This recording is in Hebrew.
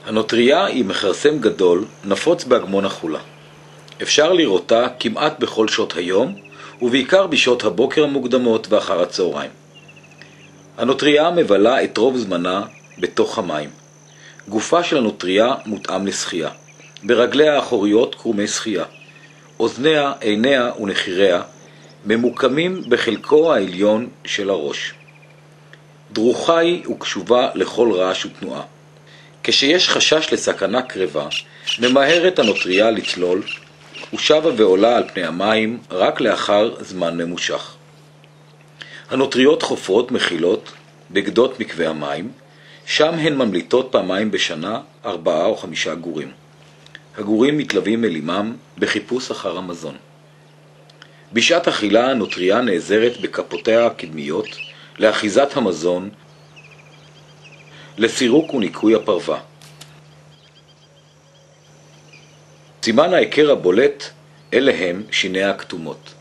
הנוטריה היא מכרסם גדול, נפוץ באגמון החולה. אפשר לראותה כמעט בכל שעות היום, ובעיקר בשעות הבוקר המוקדמות ואחר הצהריים. הנוטריה מבלה את רוב זמנה בתוך המים. גופה של הנוטריה מותאם לשחייה. ברגליה האחוריות קרומי שחייה. אוזניה, עיניה ונחיריה ממוקמים בחלקו העליון של הראש. דרוכה היא וקשובה לכל רעש ותנועה. כשיש חשש לסכנה קרבה, ממהרת הנוטריה לצלול, ושבה ועולה על פני המים רק לאחר זמן ממושך. הנוטריות חופרות מחילות בגדות מקווי המים, שם הן ממליטות פעמיים בשנה 4 או 5 גורים. הגורים מתלווים אל אימם בחיפוש אחר המזון. בשעת אכילה הנוטריה נעזרת בכפותיה הקדמיות לאחיזת המזון, לסירוק וניקוי הפרווה. סימן ההיכר הבולט אלה הם שיניה הכתומות.